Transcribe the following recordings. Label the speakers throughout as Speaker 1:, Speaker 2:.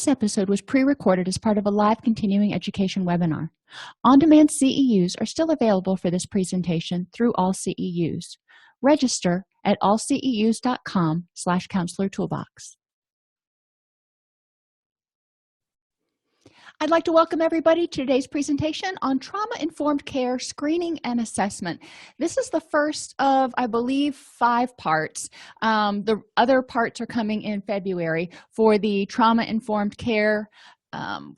Speaker 1: This episode was pre-recorded as part of a live continuing education webinar. On-demand CEUs are still available for this presentation through All CEUs. Register at allceus.com/counselor toolbox. I'd like to welcome everybody to today's presentation on trauma-informed care screening and assessment. This is the first of, I believe, 5 parts. The other parts are coming in February for the trauma-informed care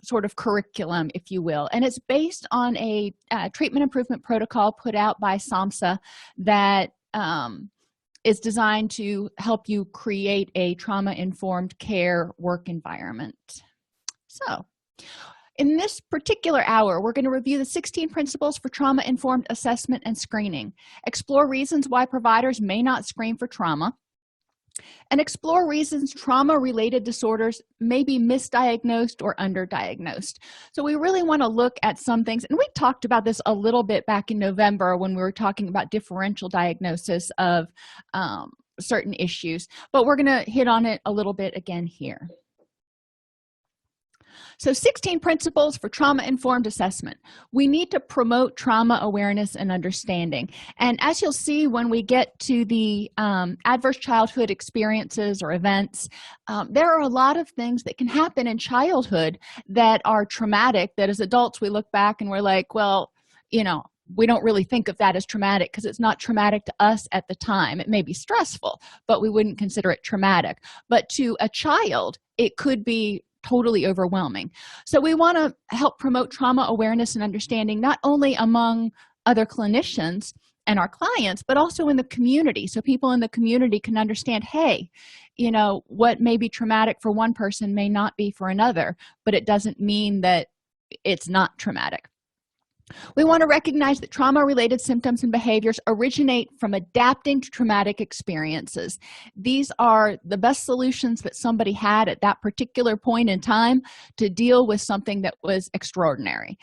Speaker 1: sort of curriculum, if you will. And it's based on a treatment improvement protocol put out by SAMHSA that is designed to help you create a trauma-informed care work environment. So, in this particular hour, we're going to review the 16 principles for trauma-informed assessment and screening, explore reasons why providers may not screen for trauma, and explore reasons trauma-related disorders may be misdiagnosed or underdiagnosed. So we really want to look at some things, and we talked about this a little bit back in November when we were talking about differential diagnosis of certain issues, but we're going to hit on it a little bit again here. So 16 principles for trauma-informed assessment. We need to promote trauma awareness and understanding. And as you'll see when we get to the adverse childhood experiences or events, there are a lot of things that can happen in childhood that are traumatic, that as adults we look back and we're like, well, you know, we don't really think of that as traumatic because it's not traumatic to us at the time. It may be stressful, but we wouldn't consider it traumatic. But to a child, it could be totally overwhelming. So we want to help promote trauma awareness and understanding, not only among other clinicians and our clients, but also in the community. So people in the community can understand, hey, you know, what may be traumatic for one person may not be for another, but it doesn't mean that it's not traumatic. We want to recognize that trauma-related symptoms and behaviors originate from adapting to traumatic experiences. These are the best solutions that somebody had at that particular point in time to deal with something that was extraordinary.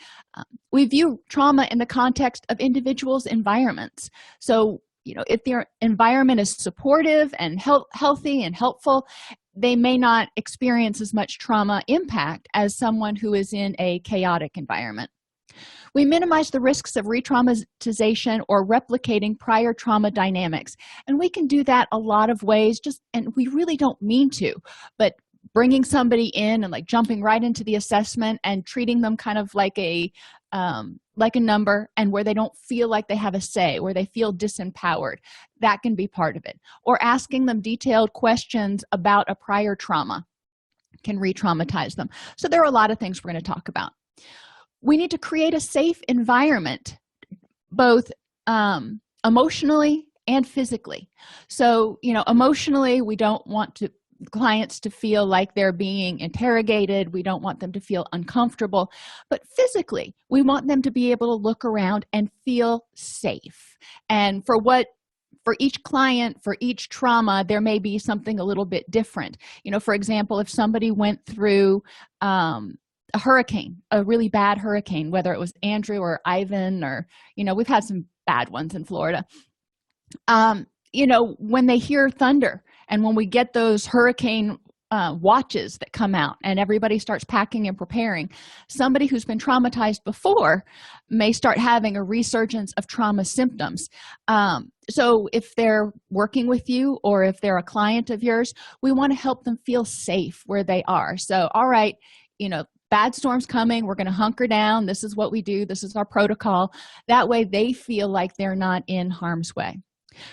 Speaker 1: We view trauma in the context of individuals' environments. So, you know, if their environment is supportive and healthy and helpful, they may not experience as much trauma impact as someone who is in a chaotic environment. We minimize the risks of retraumatization or replicating prior trauma dynamics. And we can do that a lot of ways, and we really don't mean to, but bringing somebody in and like jumping right into the assessment and treating them kind of like a number, and where they don't feel like they have a say, where they feel disempowered, that can be part of it. Or asking them detailed questions about a prior trauma can re-traumatize them. So there are a lot of things we're going to talk about. We need to create a safe environment, both emotionally and physically. So, you know, emotionally, we don't want clients to feel like they're being interrogated. We don't want them to feel uncomfortable. But physically, we want them to be able to look around and feel safe. And for each client, for each trauma, there may be something a little bit different. You know, for example, if somebody went through a hurricane, a really bad hurricane, whether it was Andrew or Ivan, or, you know, we've had some bad ones in Florida. You know, when they hear thunder and when we get those hurricane watches that come out and everybody starts packing and preparing, somebody who's been traumatized before may start having a resurgence of trauma symptoms. So if they're working with you or if they're a client of yours, we want to help them feel safe where they are. So, all right, you know, bad storm's coming, we're going to hunker down, this is what we do, this is our protocol. That way they feel like they're not in harm's way.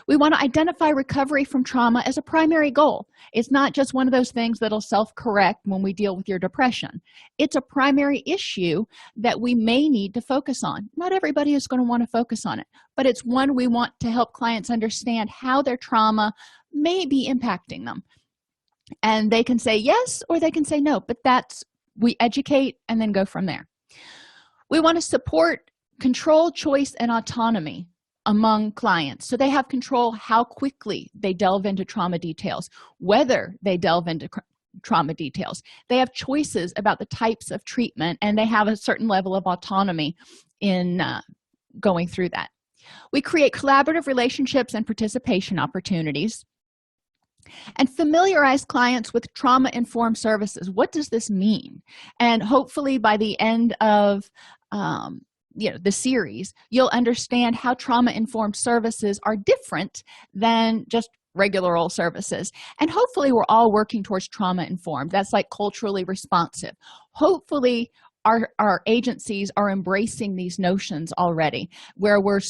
Speaker 1: We want to identify recovery from trauma as a primary goal. It's not just one of those things that'll self-correct when we deal with your depression. It's a primary issue that we may need to focus on. Not everybody is going to want to focus on it, but it's one we want to help clients understand how their trauma may be impacting them. And they can say yes or they can say no, but we educate and then go from there. We want to support control, choice, and autonomy among clients, so they have control how quickly they delve into trauma details, whether they delve into trauma details. They have choices about the types of treatment, and they have a certain level of autonomy in going through that. We create collaborative relationships and participation opportunities. And familiarize clients with trauma-informed services. What does this mean? And hopefully by the end of the series, you'll understand how trauma-informed services are different than just regular old services. And hopefully we're all working towards trauma-informed. That's like culturally responsive. Hopefully our agencies are embracing these notions already, where we're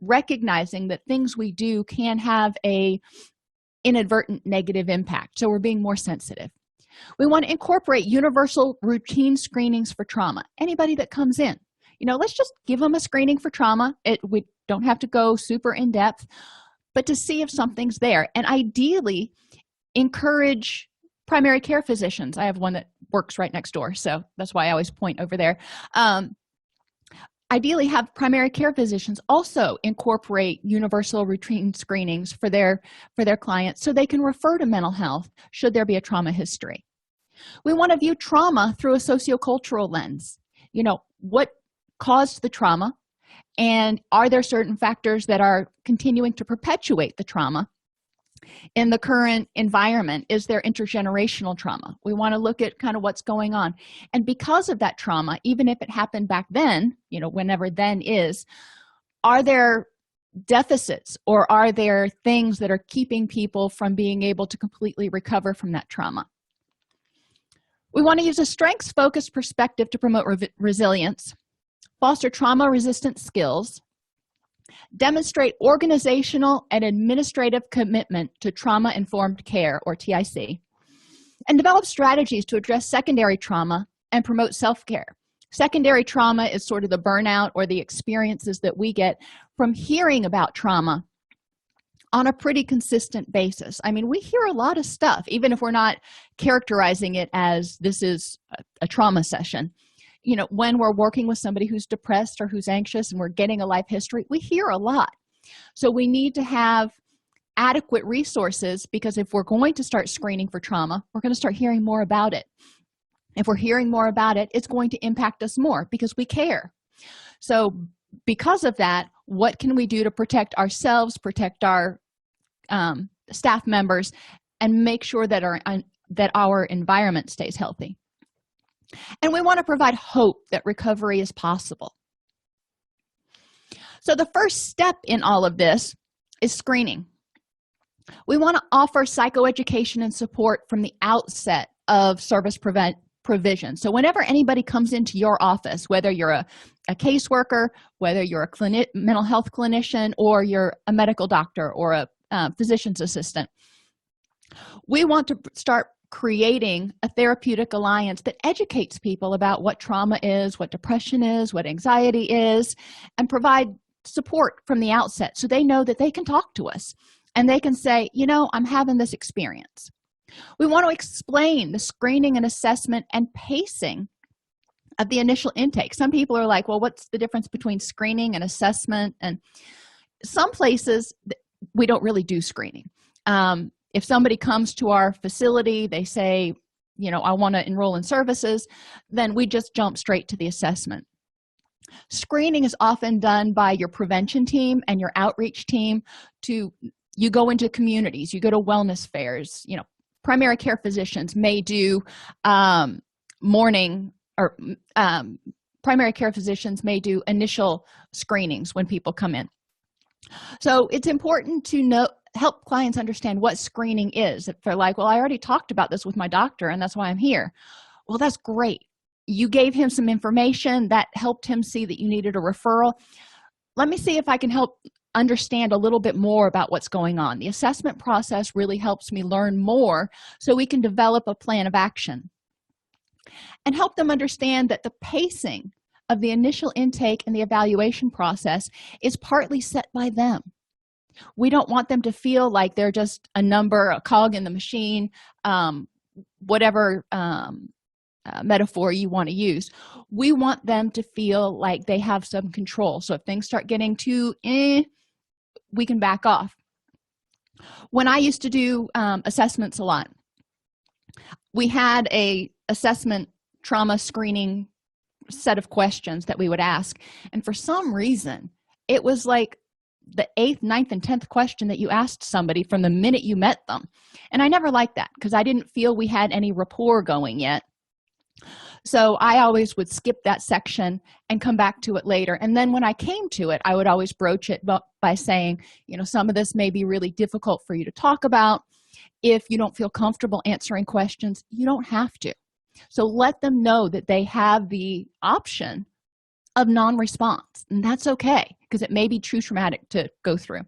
Speaker 1: recognizing that things we do can have a inadvertent negative impact, so we're being more sensitive. We want to incorporate universal routine screenings for trauma. Anybody that comes in, let's just give them a screening for trauma. We don't have to go super in depth, but to see if something's there. And ideally encourage primary care physicians. I have one that works right next door, so that's why I always point over there. Ideally have primary care physicians also incorporate universal routine screenings for their clients, so they can refer to mental health should there be a trauma history. We want to view trauma through a sociocultural lens. What caused the trauma, and are there certain factors that are continuing to perpetuate the trauma in the current environment? Is there intergenerational trauma? We want to look at kind of what's going on. And because of that trauma, even if it happened back then, whenever then is, are there deficits, or are there things that are keeping people from being able to completely recover from that trauma? We want to use a strengths-focused perspective to promote resilience, foster trauma-resistant skills, demonstrate organizational and administrative commitment to trauma-informed care, or TIC, and develop strategies to address secondary trauma and promote self-care. Secondary trauma is sort of the burnout or the experiences that we get from hearing about trauma on a pretty consistent basis. I mean, we hear a lot of stuff, even if we're not characterizing it as this is a trauma session. When we're working with somebody who's depressed or who's anxious and we're getting a life history, we hear a lot. So we need to have adequate resources, because if we're going to start screening for trauma, we're going to start hearing more about it. If we're hearing more about it, it's going to impact us more because we care. So because of that, what can we do to protect ourselves, protect our staff members, and make sure that our environment stays healthy? And we want to provide hope that recovery is possible. So the first step in all of this is screening. We want to offer psychoeducation and support from the outset of service provision. So whenever anybody comes into your office, whether you're a caseworker, whether you're a mental health clinician, or you're a medical doctor or a physician's assistant, we want to start creating a therapeutic alliance that educates people about what trauma is, what depression is, what anxiety is, and provide support from the outset so they know that they can talk to us and they can say, I'm having this experience. We want to explain the screening and assessment and pacing of the initial intake. Some people are like, well, what's the difference between screening and assessment? And some places we don't really do screening. If somebody comes to our facility, they say, I want to enroll in services, then we just jump straight to the assessment. Screening is often done by your prevention team and your outreach team. You go into communities, you go to wellness fairs. Primary care physicians may do primary care physicians may do initial screenings when people come in. So it's important to help clients understand what screening is. If they're like, well, I already talked about this with my doctor and that's why I'm here. Well, that's great. You gave him some information that helped him see that you needed a referral. Let me see if I can help understand a little bit more about what's going on. The assessment process really helps me learn more so we can develop a plan of action and help them understand that the pacing of the initial intake and the evaluation process is partly set by them. We don't want them to feel like they're just a number, a cog in the machine, whatever metaphor you want to use. We want them to feel like they have some control. So if things start getting too we can back off. When I used to do assessments a lot, we had a assessment trauma screening set of questions that we would ask, and for some reason it was like the 8th, ninth, and 10th question that you asked somebody from the minute you met them. And I never liked that because I didn't feel we had any rapport going yet. So I always would skip that section and come back to it later. And then when I came to it, I would always broach it by saying, some of this may be really difficult for you to talk about. If you don't feel comfortable answering questions, you don't have to. So let them know that they have the option of non-response, and that's okay because it may be too traumatic to go through.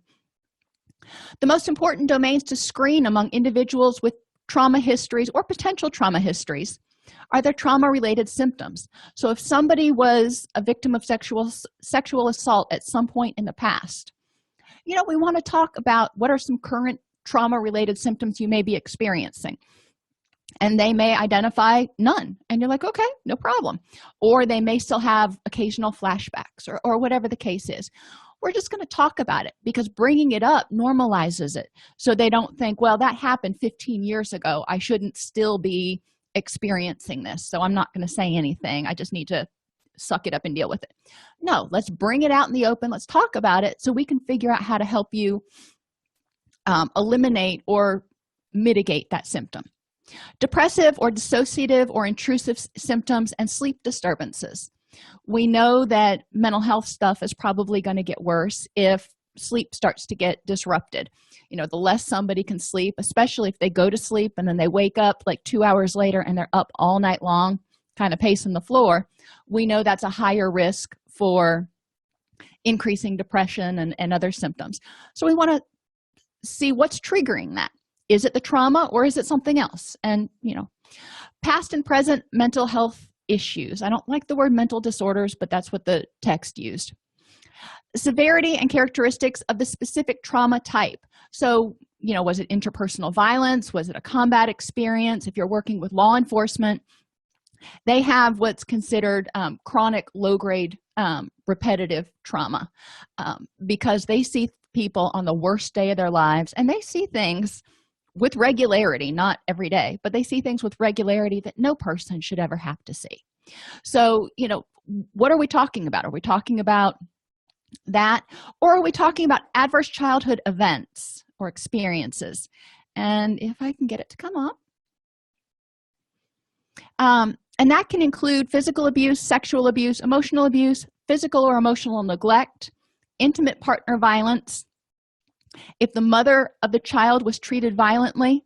Speaker 1: The most important domains to screen among individuals with trauma histories or potential trauma histories are their trauma-related symptoms. So if somebody was a victim of sexual assault at some point in the past, we want to talk about what are some current trauma-related symptoms you may be experiencing. And they may identify none, and you're like, okay, no problem. Or they may still have occasional flashbacks or whatever the case is. We're just going to talk about it because bringing it up normalizes it, so they don't think, well, that happened 15 years ago. I shouldn't still be experiencing this, so I'm not going to say anything. I just need to suck it up and deal with it. No, let's bring it out in the open. Let's talk about it so we can figure out how to help you eliminate or mitigate that symptom. Depressive or dissociative or intrusive symptoms and sleep disturbances. We know that mental health stuff is probably going to get worse if sleep starts to get disrupted. The less somebody can sleep, especially if they go to sleep and then they wake up like 2 hours later and they're up all night long, kind of pacing the floor, we know that's a higher risk for increasing depression and other symptoms. So we want to see what's triggering that. Is it the trauma or is it something else? And, past and present mental health issues. I don't like the word mental disorders, but that's what the text used. Severity and characteristics of the specific trauma type. So, was it interpersonal violence? Was it a combat experience? If you're working with law enforcement, they have what's considered chronic low-grade repetitive trauma because they see people on the worst day of their lives, and they see things with regularity, not every day, but they see things with regularity that no person should ever have to see. So, what are we talking about? Are we talking about that, or are we talking about adverse childhood events or experiences? And if I can get it to come up, and that can include physical abuse, sexual abuse, emotional abuse, physical or emotional neglect, intimate partner violence, if the mother of the child was treated violently,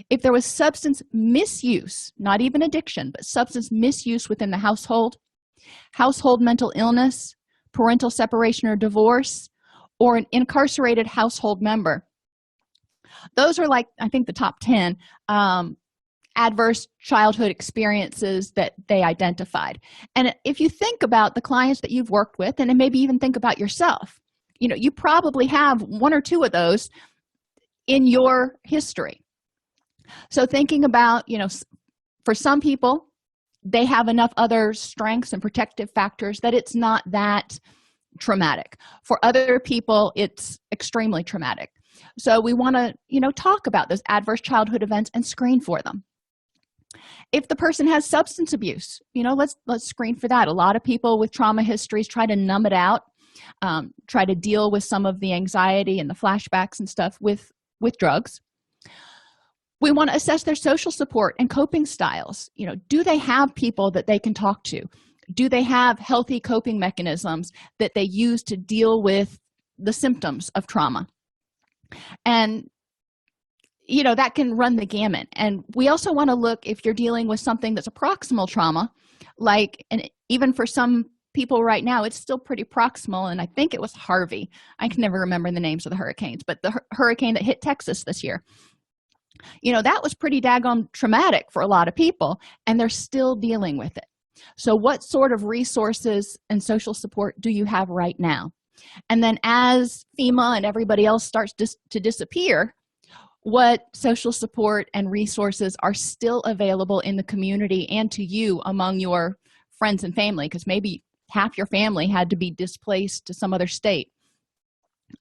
Speaker 1: if there was substance misuse, not even addiction, but substance misuse within the household mental illness, parental separation or divorce, or an incarcerated household member. Those are I think the top 10 adverse childhood experiences that they identified. And if you think about the clients that you've worked with, and maybe even think about yourself, you probably have one or two of those in your history. So thinking about, for some people, they have enough other strengths and protective factors that it's not that traumatic. For other people, it's extremely traumatic. So we want to, talk about those adverse childhood events and screen for them. If the person has substance abuse, let's screen for that. A lot of people with trauma histories try to numb it out, try to deal with some of the anxiety and the flashbacks and stuff with drugs. We want to assess their social support and coping styles. Do they have people that they can talk to? Do they have healthy coping mechanisms that they use to deal with the symptoms of trauma? And that can run the gamut. And we also want to look if you're dealing with something that's a proximal trauma, and even for some people right now, it's still pretty proximal. And I think it was Harvey. I can never remember the names of the hurricanes, but the hurricane that hit Texas this year, that was pretty daggone traumatic for a lot of people, and they're still dealing with it. So what sort of resources and social support do you have right now? And then as FEMA and everybody else starts to disappear, what social support and resources are still available in the community and to you among your friends and family? Because maybe half your family had to be displaced to some other state.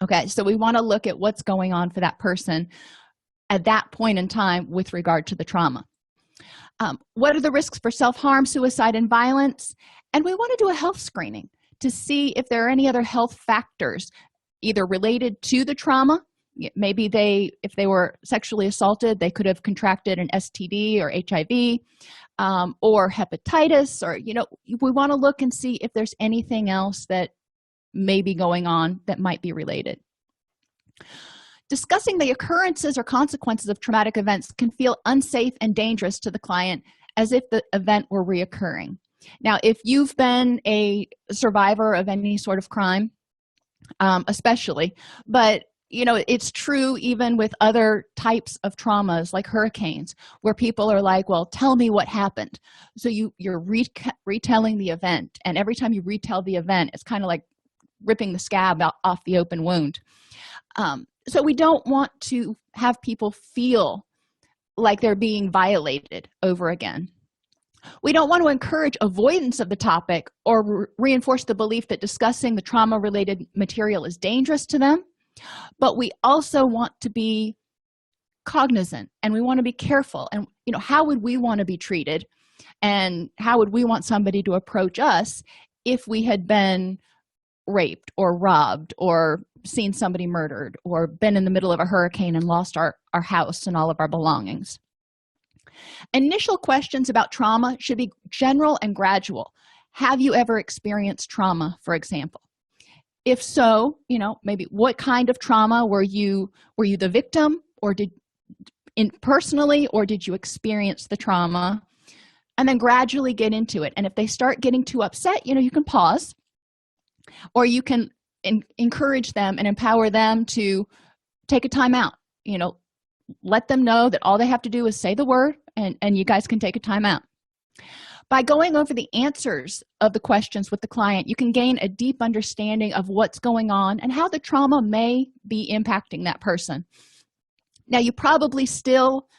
Speaker 1: Okay, so we want to look at what's going on for that person at that point in time with regard to the trauma. What are the risks for self-harm, suicide, and violence? And we want to do a health screening to see if there are any other health factors either related to the trauma. Maybe if they were sexually assaulted, they could have contracted an STD or HIV, or hepatitis, or we want to look and see if there's anything else that may be going on that might be related. Discussing the occurrences or consequences of traumatic events can feel unsafe and dangerous to the client, as if the event were reoccurring. Now, if you've been a survivor of any sort of crime, especially, but it's true even with other types of traumas like hurricanes, where people are like, well, tell me what happened. So you're retelling the event, and every time you retell the event, it's kind of like ripping the scab off the open wound. So we don't want to have people feel like they're being violated over again. We don't want to encourage avoidance of the topic or reinforce the belief that discussing the trauma-related material is dangerous to them. But we also want to be cognizant, and we want to be careful. And how would we want to be treated, and how would we want somebody to approach us if we had been raped or robbed or seen somebody murdered or been in the middle of a hurricane and lost our house and all of our belongings? Initial questions about trauma should be general and gradual. Have you ever experienced trauma, for example? If so, maybe what kind of trauma were you the victim, or personally, or did you experience the trauma? And then gradually get into it. And if they start getting too upset, you can pause, or you can encourage them and empower them to take a time out. Let them know that all they have to do is say the word, and you guys can take a time out. By going over the answers of the questions with the client, you can gain a deep understanding of what's going on and how the trauma may be impacting that person. Now, you probably still,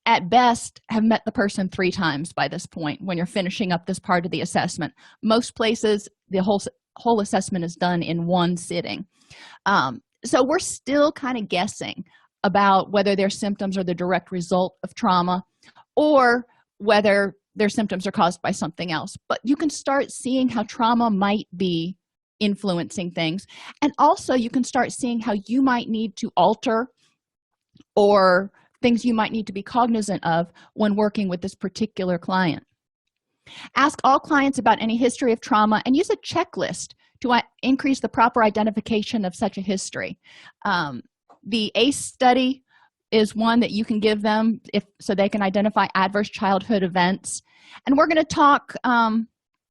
Speaker 1: at best, have met the person 3 times by this point when you're finishing up this part of the assessment. Most places, the whole assessment is done in one sitting. So we're still kind of guessing about whether their symptoms are the direct result of trauma or whether their symptoms are caused by something else. But you can start seeing how trauma might be influencing things. And also you can start seeing how you might need to alter, or things you might need to be cognizant of when working with this particular client. Ask all clients about any history of trauma and use a checklist to increase the proper identification of such a history. The ACE study is one that you can give them so they can identify adverse childhood events. And we're going to talk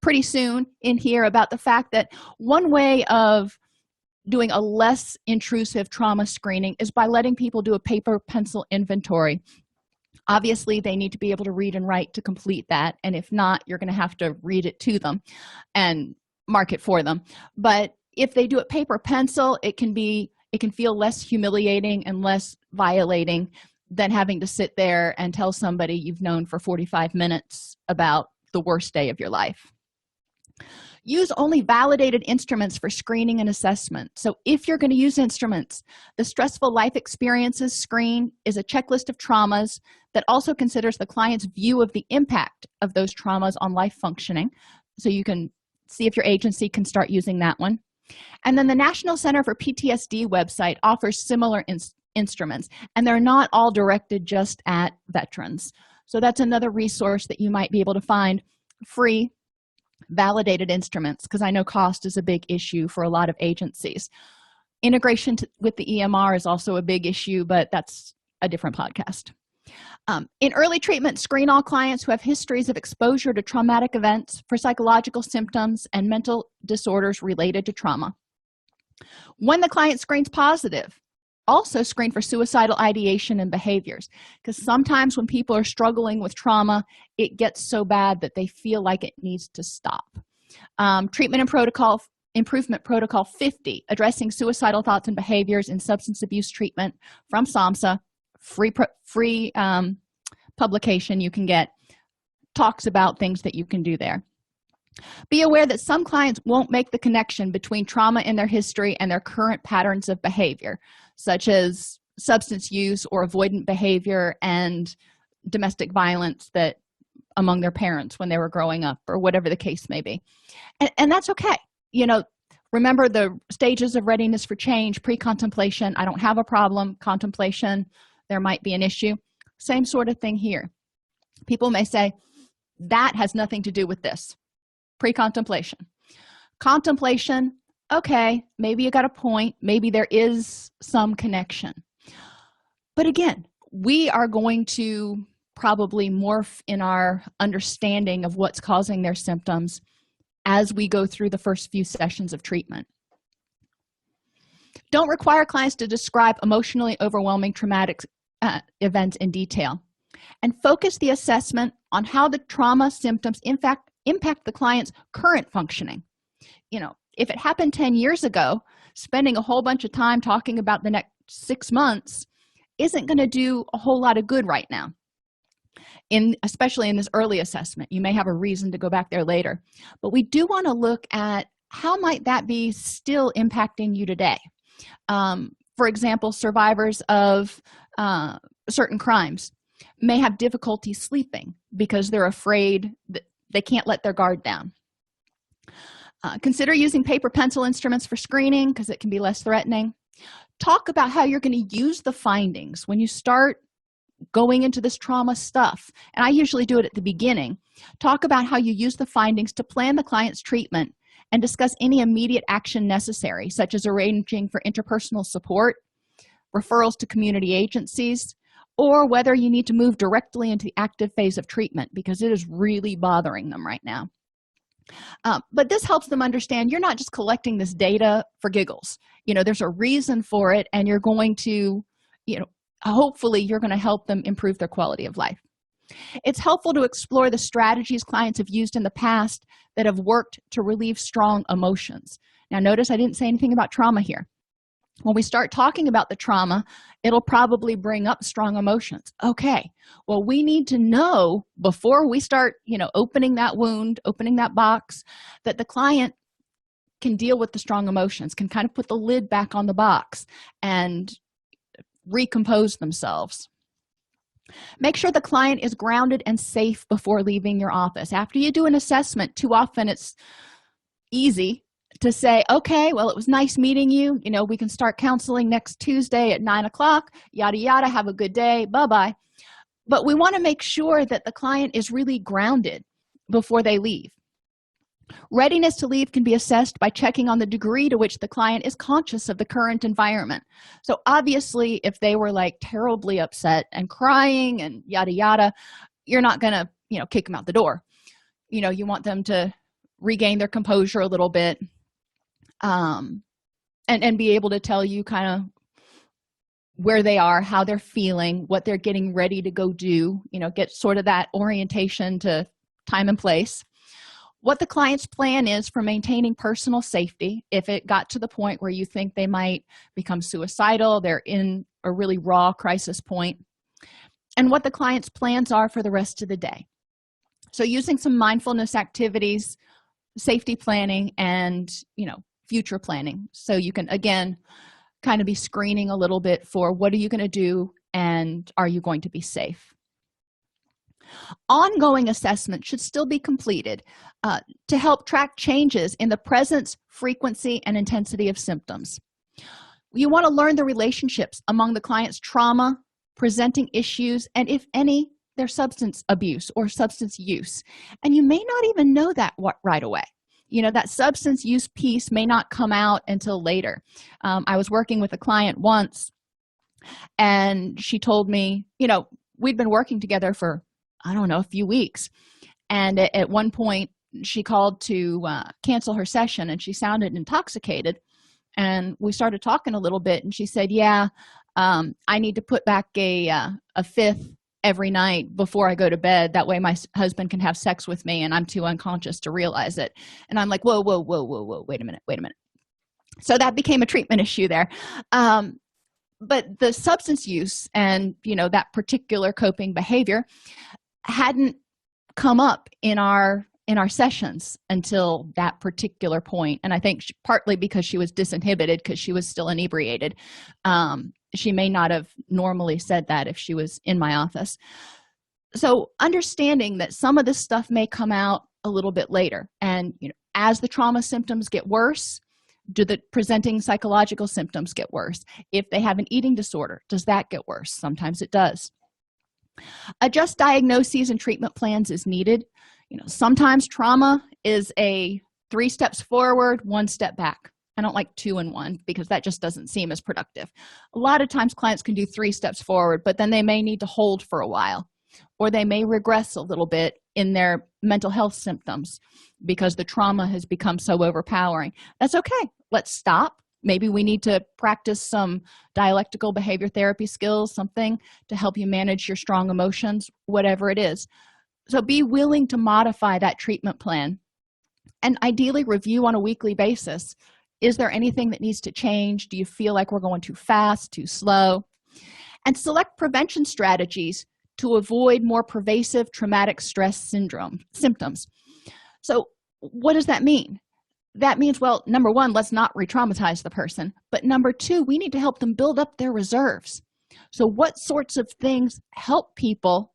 Speaker 1: pretty soon in here about the fact that one way of doing a less intrusive trauma screening is by letting people do a paper pencil inventory. Obviously, they need to be able to read and write to complete that, and if not, you're going to have to read it to them and mark it for them. But if they do it paper pencil, it can feel less humiliating and less violating than having to sit there and tell somebody you've known for 45 minutes about the worst day of your life. Use only validated instruments for screening and assessment. So if you're going to use instruments, the Stressful Life Experiences Screen is a checklist of traumas that also considers the client's view of the impact of those traumas on life functioning. So you can see if your agency can start using that one. And then the National Center for PTSD website offers similar instruments, and they're not all directed just at veterans. So that's another resource that you might be able to find, free, validated instruments, because I know cost is a big issue for a lot of agencies. Integration with the EMR is also a big issue, but that's a different podcast. In early treatment, screen all clients who have histories of exposure to traumatic events for psychological symptoms and mental disorders related to trauma. When the client screens positive, also screen for suicidal ideation and behaviors, because sometimes when people are struggling with trauma, it gets so bad that they feel like it needs to stop. Treatment and protocol improvement protocol 50, addressing suicidal thoughts and behaviors in substance abuse treatment, from SAMHSA, free publication you can get, talks about things that you can do there. Be aware that some clients won't make the connection between trauma in their history and their current patterns of behavior, such as substance use or avoidant behavior and domestic violence that among their parents when they were growing up, or whatever the case may be. And that's okay. Remember the stages of readiness for change: pre-contemplation, I don't have a problem; contemplation, there might be an issue. Same sort of thing here. People may say, that has nothing to do with this. Pre-contemplation. Contemplation, okay, maybe you got a point, maybe there is some connection. But again, we are going to probably morph in our understanding of what's causing their symptoms as we go through the first few sessions of treatment. Don't require clients to describe emotionally overwhelming traumatic events in detail, and focus the assessment on how the trauma symptoms in fact impact the client's current functioning. If it happened 10 years ago, spending a whole bunch of time talking about the next 6 months isn't going to do a whole lot of good right now. Especially in this early assessment, you may have a reason to go back there later, but we do want to look at how might that be still impacting you today. For example, survivors of certain crimes may have difficulty sleeping because they're afraid that they can't let their guard down. Consider using paper pencil instruments for screening because it can be less threatening. Talk about how you're going to use the findings when you start going into this trauma stuff, and I usually do it at the beginning. Talk about how you use the findings to plan the client's treatment and discuss any immediate action necessary, such as arranging for interpersonal support, referrals to community agencies, or whether you need to move directly into the active phase of treatment because it is really bothering them right now. But this helps them understand you're not just collecting this data for giggles. There's a reason for it, and you're going to, hopefully you're going to help them improve their quality of life. It's helpful to explore the strategies clients have used in the past that have worked to relieve strong emotions. Now, notice I didn't say anything about trauma here. When we start talking about the trauma, it'll probably bring up strong emotions. Okay, well, we need to know before we start, opening that wound, opening that box, that the client can deal with the strong emotions, can kind of put the lid back on the box and recompose themselves. Make sure the client is grounded and safe before leaving your office. After you do an assessment, too often it's easy to say, okay, well, it was nice meeting you. We can start counseling next Tuesday at 9 o'clock, yada, yada, have a good day, bye-bye. But we want to make sure that the client is really grounded before they leave. Readiness to leave can be assessed by checking on the degree to which the client is conscious of the current environment. So obviously, if they were like terribly upset and crying and yada, yada, you're not going to, kick them out the door. You want them to regain their composure a little bit, and be able to tell you kind of where they are, how they're feeling, what they're getting ready to go do, get sort of that orientation to time and place. What the client's plan is for maintaining personal safety if it got to the point where you think they might become suicidal, they're in a really raw crisis point, and what the client's plans are for the rest of the day. So using some mindfulness activities, safety planning, and future planning, so you can again kind of be screening a little bit for what are you going to do and are you going to be safe. Ongoing assessment should still be completed to help track changes in the presence, frequency, and intensity of symptoms. You want to learn the relationships among the client's trauma, presenting issues, and if any, their substance abuse or substance use. And you may not even know that right away. That substance use piece may not come out until later. I was working with a client once, and she told me, we'd been working together for, a few weeks. And at one point, she called to cancel her session, and she sounded intoxicated. And we started talking a little bit, and she said, yeah, I need to put back a fifth every night before I go to bed. That way my husband can have sex with me, and I'm too unconscious to realize it. And I'm like, whoa, wait a minute. So that became a treatment issue there. But the substance use and, that particular coping behavior hadn't come up in our sessions until that particular point. And I think partly because she was disinhibited because she was still inebriated. She may not have normally said that if she was in my office. So understanding that some of this stuff may come out a little bit later, and as the trauma symptoms get worse, Do the presenting psychological symptoms get worse? If they have an eating disorder, does that get worse? Sometimes it does. Adjust diagnoses and treatment plans as needed. Sometimes trauma is a 3 steps forward, 1 step back. I don't like 2 and 1 because that just doesn't seem as productive. A lot of times clients can do 3 steps forward, but then they may need to hold for a while, or they may regress a little bit in their mental health symptoms because the trauma has become so overpowering. That's okay. Let's stop. Maybe we need to practice some dialectical behavior therapy skills, something to help you manage your strong emotions, whatever it is. So be willing to modify that treatment plan and ideally review on a weekly basis. Is there anything that needs to change? Do you feel like we're going too fast, too slow? And select prevention strategies to avoid more pervasive traumatic stress syndrome symptoms. So what does that mean? That means, well, number 1, let's not re-traumatize the person. But number 2, we need to help them build up their reserves. So what sorts of things help people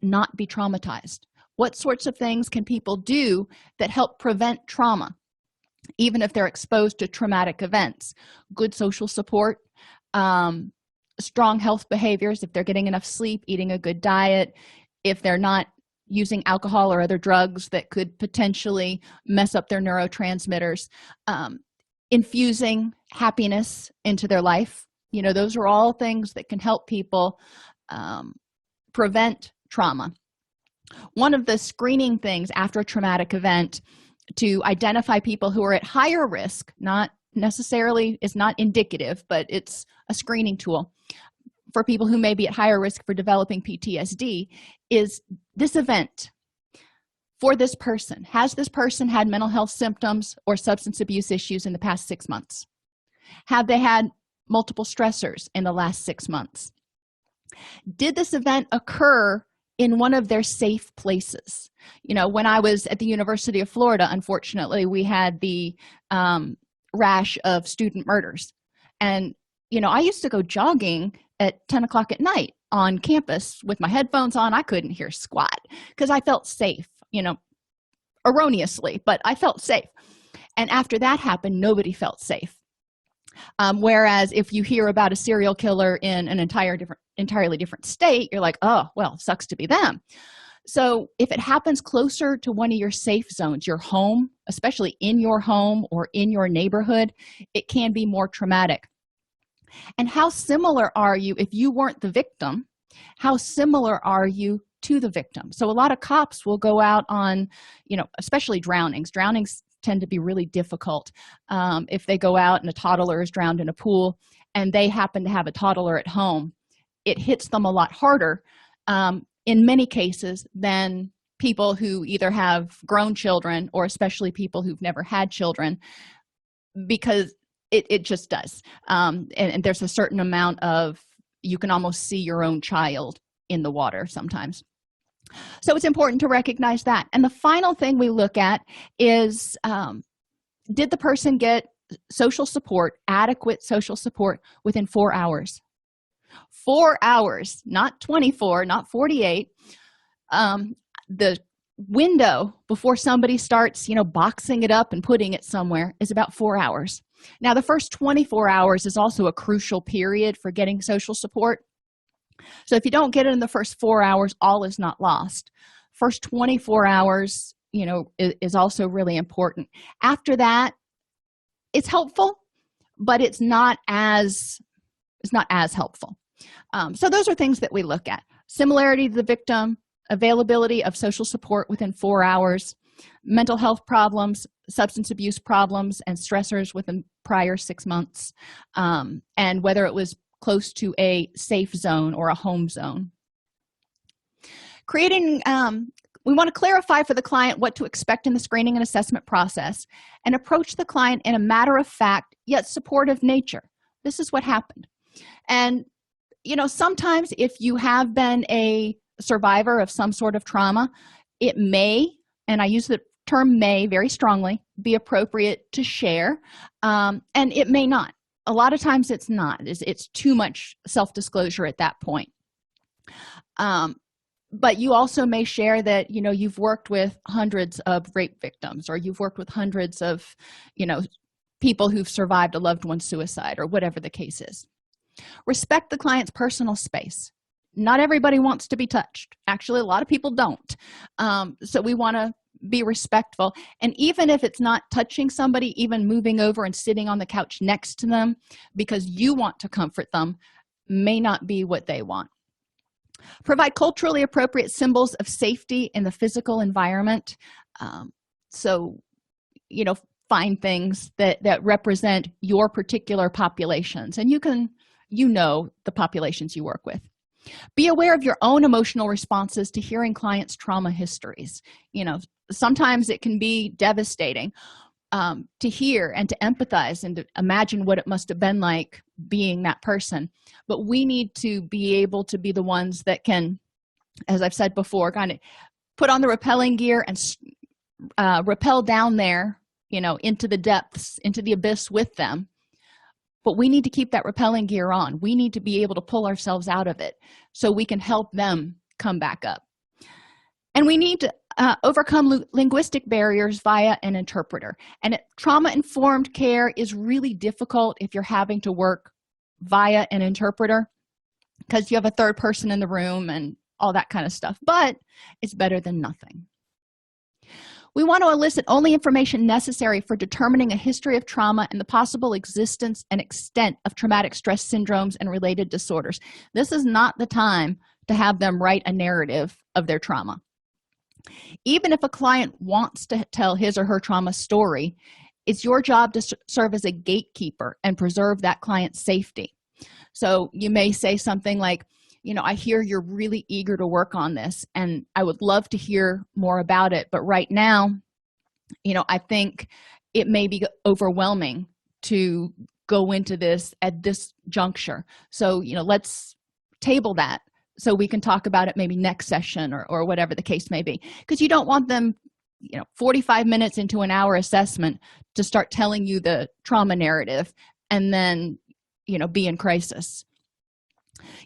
Speaker 1: not be traumatized? What sorts of things can people do that help prevent trauma, even if they're exposed to traumatic events? Good social support, strong health behaviors, if they're getting enough sleep, eating a good diet, if they're not using alcohol or other drugs that could potentially mess up their neurotransmitters, infusing happiness into their life. Those are all things that can help people prevent trauma. One of the screening things after a traumatic event to identify people who are at higher risk, not necessarily is not indicative, but it's a screening tool for people who may be at higher risk for developing PTSD, is this event for this person. Has this person had mental health symptoms or substance abuse issues in the past 6 months? Have they had multiple stressors in the last 6 months? Did this event occur in one of their safe places? When I was at the University of Florida, unfortunately, we had the rash of student murders. And, I used to go jogging at 10 o'clock at night on campus with my headphones on. I couldn't hear squat because I felt safe, erroneously, but I felt safe. And after that happened, nobody felt safe. Whereas if you hear about a serial killer in an entirely different state, you're like, oh, well, sucks to be them. So if it happens closer to one of your safe zones, your home, especially in your home or in your neighborhood, it can be more traumatic. And how similar are you, if you weren't the victim, how similar are you to the victim? So a lot of cops will go out on, especially drownings. Drownings tend to be really difficult. If they go out and a toddler is drowned in a pool and they happen to have a toddler at home, it hits them a lot harder in many cases than people who either have grown children or especially people who've never had children, because it just does. And there's a certain amount of, you can almost see your own child in the water sometimes. So it's important to recognize that. And the final thing we look at is, did the person get social support, adequate social support within 4 hours? 4 hours, not 24, not 48. The window before somebody starts, boxing it up and putting it somewhere is about 4 hours. Now, the first 24 hours is also a crucial period for getting social support. So if you don't get it in the first 4 hours, all is not lost. First 24 hours, is also really important. After that, it's helpful, but it's not as helpful. So those are things that we look at. Similarity to the victim, availability of social support within 4 hours, mental health problems, substance abuse problems, and stressors within prior 6 months, and whether it was close to a safe zone or a home zone. We want to clarify for the client what to expect in the screening and assessment process and approach the client in a matter-of-fact yet supportive nature. This is what happened. And, sometimes if you have been a survivor of some sort of trauma, it may, and I use the term may very strongly, be appropriate to share, and it may not. A lot of times it's not. It's too much self-disclosure at that point. But you also may share that, you've worked with hundreds of rape victims, or you've worked with hundreds of, people who've survived a loved one's suicide or whatever the case is. Respect the client's personal space. Not everybody wants to be touched. Actually, a lot of people don't. So we want to be respectful. And even if it's not touching somebody, even moving over and sitting on the couch next to them because you want to comfort them may not be what they want. Provide culturally appropriate symbols of safety in the physical environment. So, find things that represent your particular populations, and you know the populations you work with. Be aware of your own emotional responses to hearing clients' trauma histories. Sometimes it can be devastating to hear and to empathize and to imagine what it must have been like being that person. But we need to be able to be the ones that can, as I've said before, kind of put on the rappelling gear and rappel down there, into the depths, into the abyss with them. But we need to keep that rappelling gear on. We need to be able to pull ourselves out of it so we can help them come back up. And we need to overcome linguistic barriers via an interpreter. And trauma-informed care is really difficult if you're having to work via an interpreter because you have a third person in the room and all that kind of stuff. But it's better than nothing. We want to elicit only information necessary for determining a history of trauma and the possible existence and extent of traumatic stress syndromes and related disorders. This is not the time to have them write a narrative of their trauma. Even if a client wants to tell his or her trauma story, it's your job to serve as a gatekeeper and preserve that client's safety. So you may say something like, I hear you're really eager to work on this, and I would love to hear more about it. But right now, I think it may be overwhelming to go into this at this juncture. So, let's table that so we can talk about it maybe next session or whatever the case may be. Because you don't want them, 45 minutes into an hour assessment to start telling you the trauma narrative and then, be in crisis.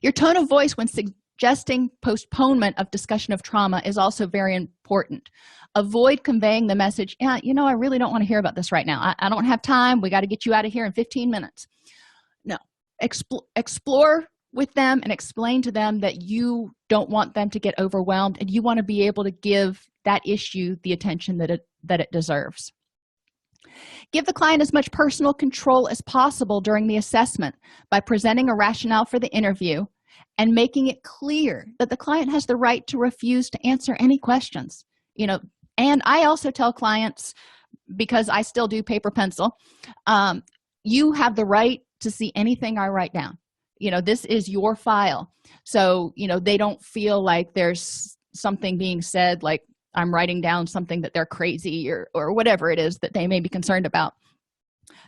Speaker 1: Your tone of voice when suggesting postponement of discussion of trauma is also very important. Avoid conveying the message, I really don't want to hear about this right now. I don't have time. We got to get you out of here in 15 minutes. No. Explore with them and explain to them that you don't want them to get overwhelmed and you want to be able to give that issue the attention that it deserves. Give the client as much personal control as possible during the assessment by presenting a rationale for the interview and making it clear that the client has the right to refuse to answer any questions. And I also tell clients, because I still do paper pencil, you have the right to see anything I write down. This is your file. So, they don't feel like there's something being said, like I'm writing down something that they're crazy or whatever it is that they may be concerned about.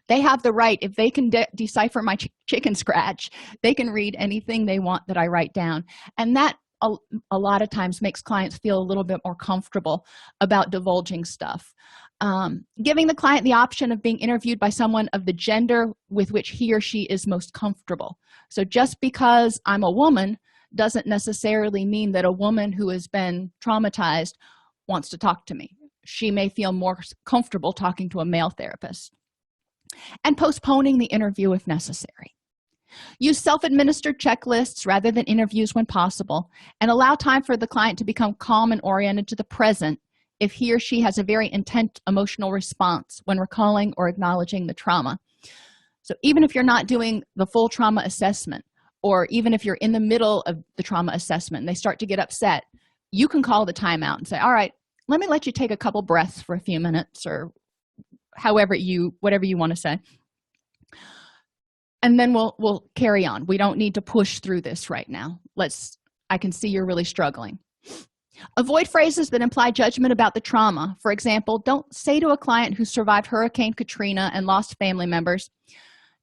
Speaker 1: They have the right, if they can decipher my chicken scratch, they can read anything they want that I write down. And that a lot of times makes clients feel a little bit more comfortable about divulging stuff. Giving the client the option of being interviewed by someone of the gender with which he or she is most comfortable. So just because I'm a woman doesn't necessarily mean that a woman who has been traumatized wants to talk to me. She may feel more comfortable talking to a male therapist. And postponing the interview if necessary. Use self-administered checklists rather than interviews when possible, and allow time for the client to become calm and oriented to the present if he or she has a very intense emotional response when recalling or acknowledging the trauma. So even if you're not doing the full trauma assessment, or even if you're in the middle of the trauma assessment and they start to get upset, you can call the timeout and say, all right, let me let you take a couple breaths for a few minutes, or whatever you want to say, and then we'll carry on. We don't need to push through this right now. I can see you're really struggling. Avoid phrases that imply judgment about the trauma. For example, don't say to a client who survived Hurricane Katrina and lost family members,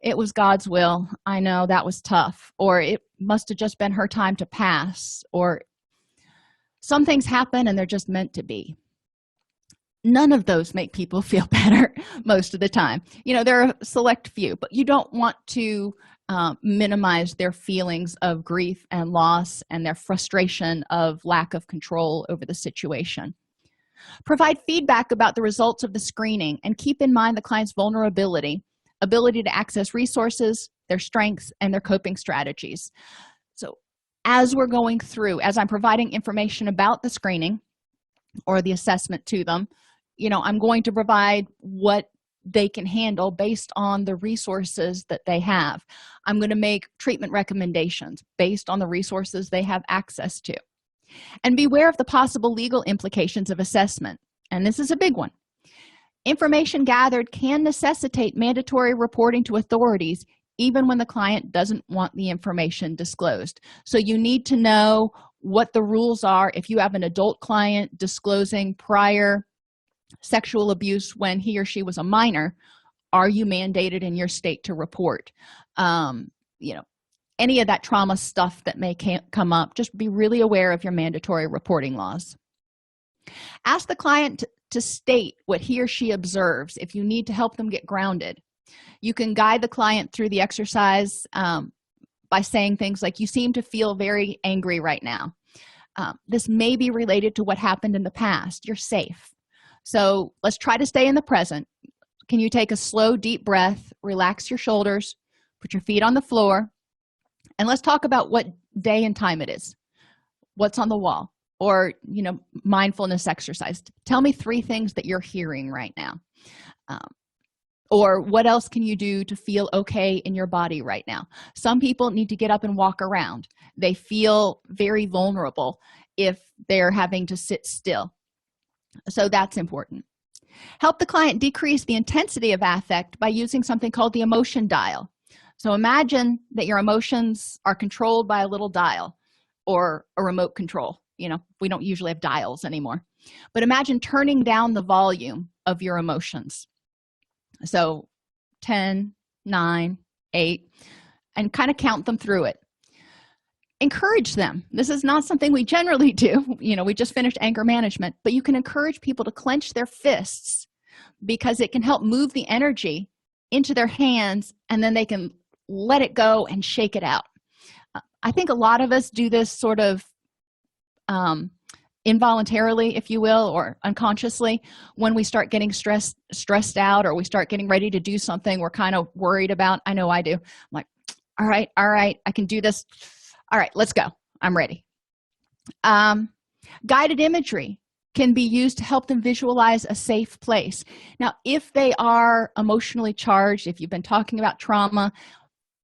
Speaker 1: "It was God's will. I know that was tough," or "It must have just been her time to pass," or "Some things happen and they're just meant to be." None of those make people feel better most of the time. There are a select few, but you don't want to minimize their feelings of grief and loss and their frustration of lack of control over the situation. Provide feedback about the results of the screening and keep in mind the client's vulnerability ability to access resources, their strengths, and their coping strategies. So as we're going through, as I'm providing information about the screening or the assessment to them, I'm going to provide what they can handle based on the resources that they have. I'm going to make treatment recommendations based on the resources they have access to. And beware of the possible legal implications of assessment. And this is a big one. Information gathered can necessitate mandatory reporting to authorities even when the client doesn't want the information disclosed. So you need to know what the rules are if you have an adult client disclosing prior sexual abuse when he or she was a minor. Are you mandated in your state to report? Any of that trauma stuff that may come up, just be really aware of your mandatory reporting laws. Ask the client to state what he or she observes if you need to help them get grounded. You can guide the client through the exercise by saying things like, you seem to feel very angry right now. This may be related to what happened in the past. You're safe. So let's try to stay in the present. Can you take a slow, deep breath, relax your shoulders, put your feet on the floor, and let's talk about what day and time it is, what's on the wall, or mindfulness exercise. Tell me 3 things that you're hearing right now. Or what else can you do to feel okay in your body right now? Some people need to get up and walk around. They feel very vulnerable if they're having to sit still. So that's important. Help the client decrease the intensity of affect by using something called the emotion dial. So imagine that your emotions are controlled by a little dial or a remote control. We don't usually have dials anymore. But imagine turning down the volume of your emotions. So 10, 9, 8, and kind of count them through it. Encourage them. This is not something we generally do. We just finished anger management, but you can encourage people to clench their fists because it can help move the energy into their hands, and then they can let it go and shake it out. I think a lot of us do this sort of involuntarily, if you will, or unconsciously. When we start getting stressed out, or we start getting ready to do something we're kind of worried about. I know I do. I'm like, all right, I can do this. All right, let's go. I'm ready. Guided imagery can be used to help them visualize a safe place. Now, if they are emotionally charged, if you've been talking about trauma,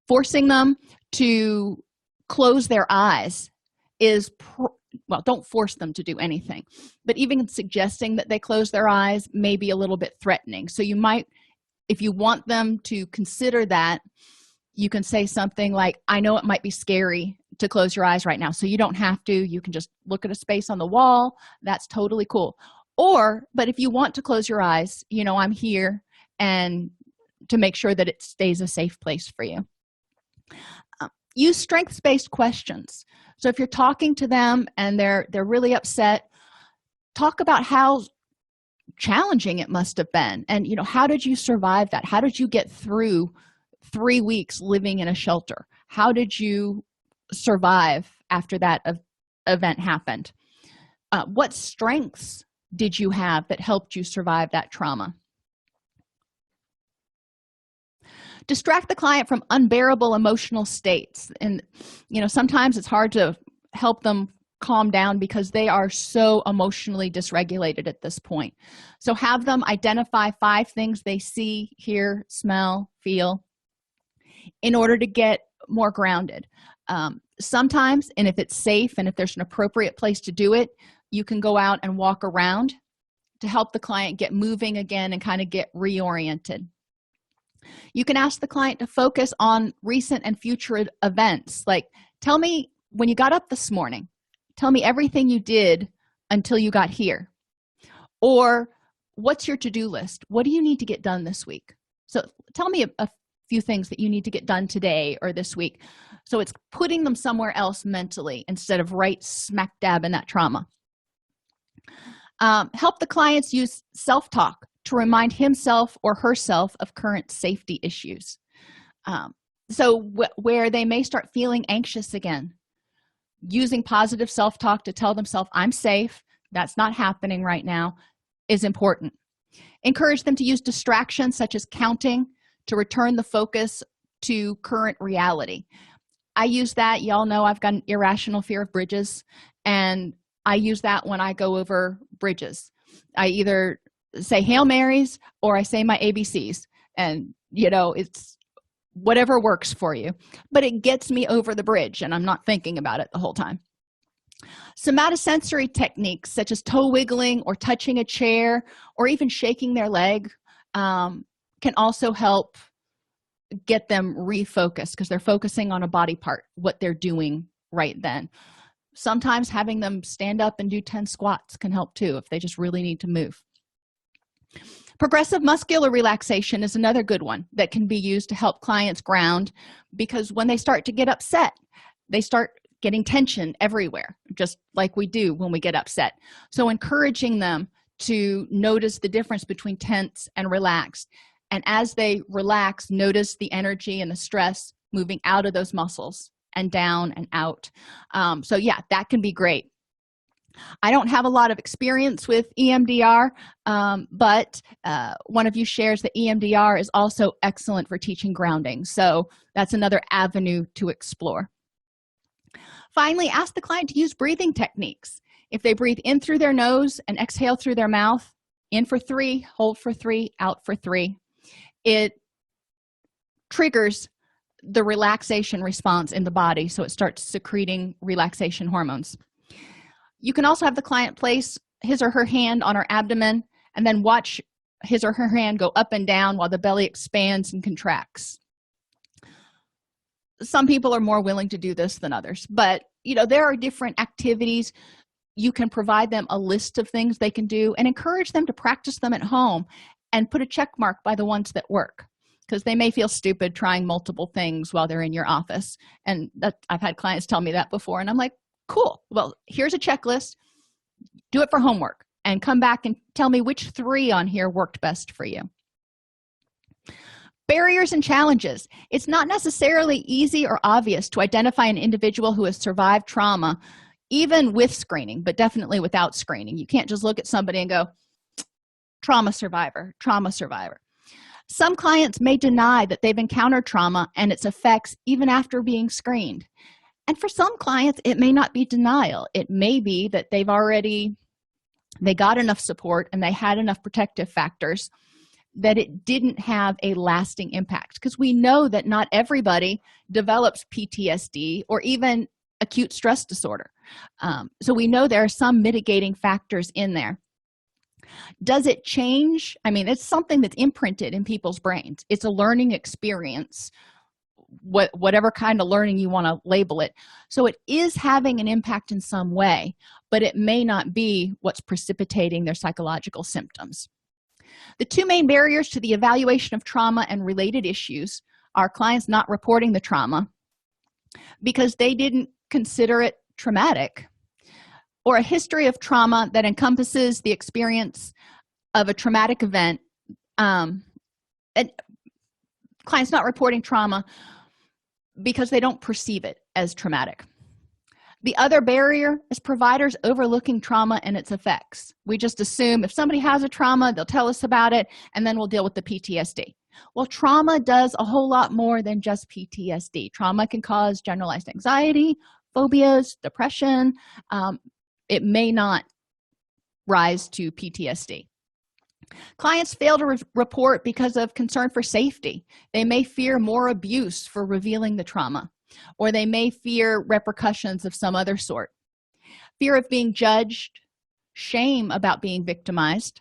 Speaker 1: forcing them to close their eyes is don't force them to do anything, but even suggesting that they close their eyes may be a little bit threatening. So you might, if you want them to consider that, you can say something like, I know it might be scary to close your eyes right now, so you don't have to. You can just look at a space on the wall. That's totally cool. But if you want to close your eyes, I'm here, and to make sure that it stays a safe place for you. Use strengths-based questions. So if you're talking to them and they're really upset, talk about how challenging it must have been, and how did you survive that? How did you get through 3 weeks living in a shelter? How did you survive after that event happened? What strengths did you have that helped you survive that trauma? Distract the client from unbearable emotional states. And sometimes it's hard to help them calm down because they are so emotionally dysregulated at this point. So have them identify 5 things they see, hear, smell, feel in order to get more grounded. Sometimes, and if it's safe and if there's an appropriate place to do it, you can go out and walk around to help the client get moving again and kind of get reoriented. You can ask the client to focus on recent and future events. Like, tell me when you got up this morning, tell me everything you did until you got here. Or what's your to-do list? What do you need to get done this week? So tell me a few things that you need to get done today or this week. So it's putting them somewhere else mentally instead of right smack dab in that trauma. Help the clients use self-talk to remind himself or herself of current safety issues. Where they may start feeling anxious again, using positive self-talk to tell themselves, I'm safe, that's not happening right now, is important. Encourage them to use distractions such as counting to return the focus to current reality. I use that. Y'all know I've got an irrational fear of bridges, and I use that when I go over bridges. I either say Hail Marys or I say my ABCs, and it's whatever works for you, but it gets me over the bridge and I'm not thinking about it the whole time. Somatosensory techniques such as toe wiggling or touching a chair or even shaking their leg can also help get them refocused, because they're focusing on a body part, what they're doing right then. Sometimes having them stand up and do 10 squats can help too if they just really need to move. Progressive muscular relaxation is another good one that can be used to help clients ground, because when they start to get upset, they start getting tension everywhere, just like we do when we get upset. So encouraging them to notice the difference between tense and relaxed, and as they relax, notice the energy and the stress moving out of those muscles and down and out. So yeah, that can be great. I don't have a lot of experience with EMDR, but one of you shares that EMDR is also excellent for teaching grounding. So that's another avenue to explore. Finally, ask the client to use breathing techniques. If they breathe in through their nose and exhale through their mouth, in for 3, hold for 3, out for 3, it triggers the relaxation response in the body, so it starts secreting relaxation hormones. You can also have the client place his or her hand on our abdomen and then watch his or her hand go up and down while the belly expands and contracts. Some people are more willing to do this than others, but there are different activities. You can provide them a list of things they can do and encourage them to practice them at home and put a check mark by the ones that work, because they may feel stupid trying multiple things while they're in your office. And I've had clients tell me that before, and I'm like, cool, well, here's a checklist. Do it for homework and come back and tell me which 3 on here worked best for you. Barriers and challenges. It's not necessarily easy or obvious to identify an individual who has survived trauma, even with screening, but definitely without screening. You can't just look at somebody and go, trauma survivor, trauma survivor. Some clients may deny that they've encountered trauma and its effects even after being screened. And for some clients, it may not be denial. It may be that they got enough support and they had enough protective factors that it didn't have a lasting impact, because we know that not everybody develops PTSD or even acute stress disorder. So we know there are some mitigating factors in there. Does it change? I mean, it's something that's imprinted in people's brains. It's a learning experience, whatever kind of learning you want to label it. So it is having an impact in some way, but it may not be what's precipitating their psychological symptoms. The 2 main barriers to the evaluation of trauma and related issues are clients not reporting the trauma because they didn't consider it traumatic, or a history of trauma that encompasses the experience of a traumatic event. And clients not reporting trauma because they don't perceive it as traumatic. The other barrier is providers overlooking trauma and its effects. We just assume if somebody has a trauma, they'll tell us about it, and then we'll deal with the PTSD. Well, trauma does a whole lot more than just PTSD. Trauma can cause generalized anxiety, phobias, depression. It may not rise to PTSD. Clients fail to report because of concern for safety. They may fear more abuse for revealing the trauma, or they may fear repercussions of some other sort. Fear of being judged, shame about being victimized,